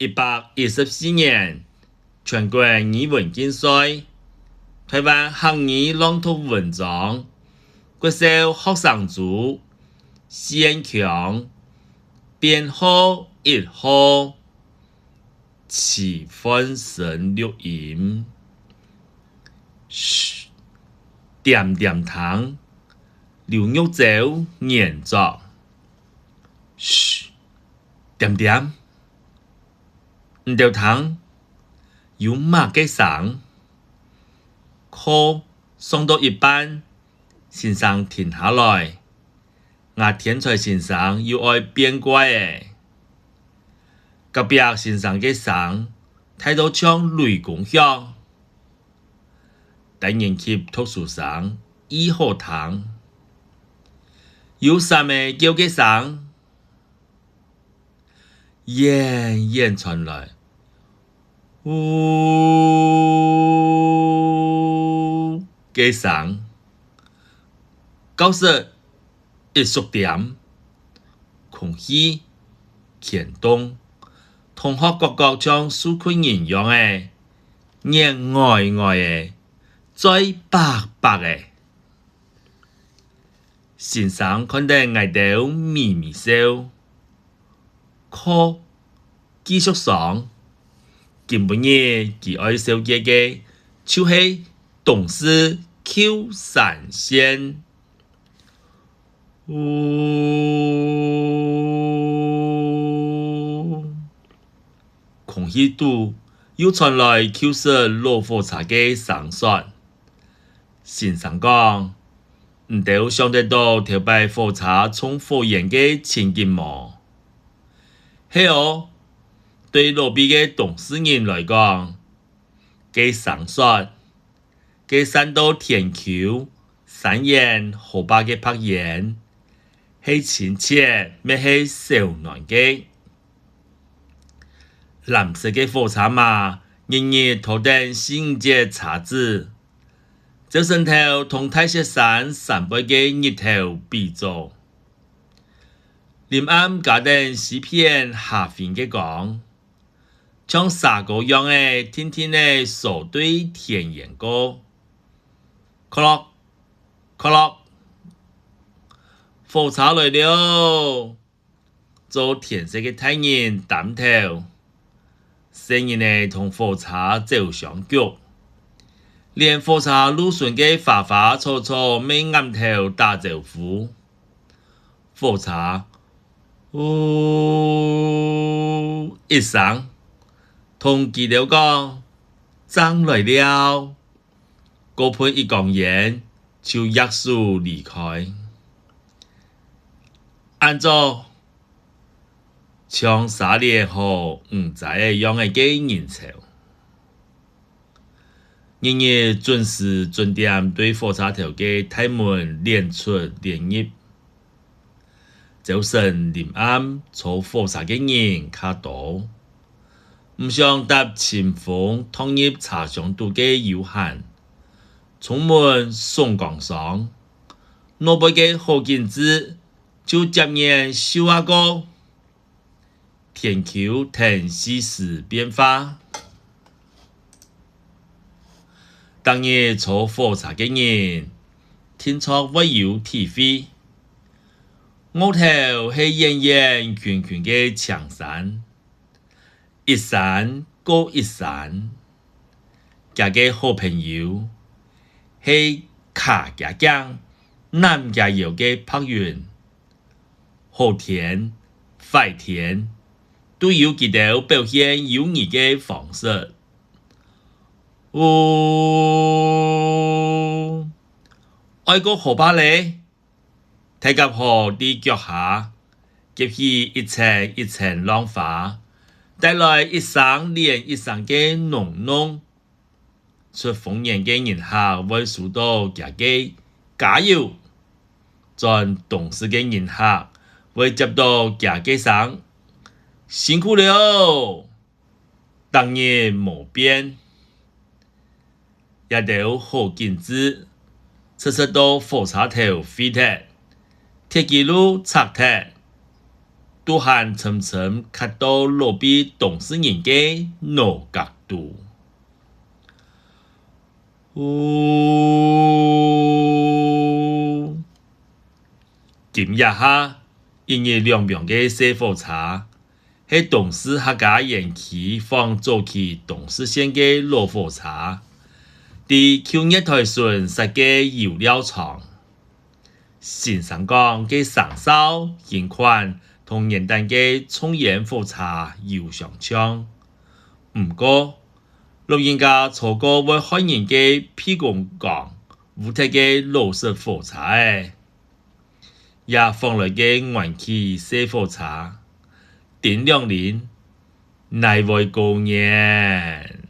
114年全国语文竞赛，台湾汉语朗读文章，国小学生组，先强，编号1号，齐翻成录音。嘘，点点糖，刘玉洲研作。嘘，点点，唔掉糖，有马嘅聲。課上到一半，先生停下來，我天才先生又愛變怪誒。隔壁先生嘅聲，睇到像雷公響。第年級讀書生2號堂，有啥物叫嘅聲？遠遠傳來，嗚嘅聲。教室一縮點，空氣牽動，同學個個像受困人樣誒，眼呆呆誒，嘴白白誒。先生看到我哋咪咪笑。課繼續上，今晡日佢愛小姐嘅就是董事 Q 3線。空氣度又傳來 Q 4老火車嘅聲說，先生講，唔都想得到頭擺火車衝火焰嘅情景麼？係哦，對路邊嘅董事人來講，佢上說，佢山到天丘3眼河壩嘅拍煙，係親切，咩係小難嘅。藍色嘅火車嘛，日日頭頂4隻叉子，這身頭同大雪山3倍嘅日頭比做。臨暗加定視片下邊嘅講，像沙個樣嘅天天嘅掃對田園歌，咔咯咔咯，火車來了，做田色嘅大人擔頭，聲音嘅同火車走上腳，連火車路順嘅花花草草未啱頭打招呼，火車一聲，同記了講，爭來了，高配一講完，就約束離開。按照像3年後唔知樣嘅人潮，日日準時準點對火車頭嘅大門連出連入。早晨臨暗坐火車嘅人較多，唔想搭清風躺入車廂度嘅悠閒，充滿松江上，腦背嘅好景致就接連秀下個天丘停時時變化。當日坐火車嘅人聽說會有體會。我頭係圓圓圈圈嘅長山，一山高一山，家嘅好朋友係卡家江南家有嘅柏雲，好天壞天都有佢哋表現有意嘅方式。愛個好巴咧。睇及河啲腳下，結起一層一層浪花，帶來一聲連一聲嘅濃濃。出豐年嘅人客會數到家嘅加油，轉懂事嘅人客會接到家嘅聲辛苦了，當然冇變，也都好景致，出到火車頭飛踢。鐵軌路拆踢，都还层层看到路边当事人的脑角度。今日下，一日两名的小火车，是当时客家延期放早期当时线的老火车，伫旧日台顺设嘅油料厂。新上港嘅上烧现款同现代嘅冲盐火车有相像，不过老人家坐过会汉人嘅屁公港乌特嘅老式火车诶，也放来嘅原气小火车，点亮年，乃为高年。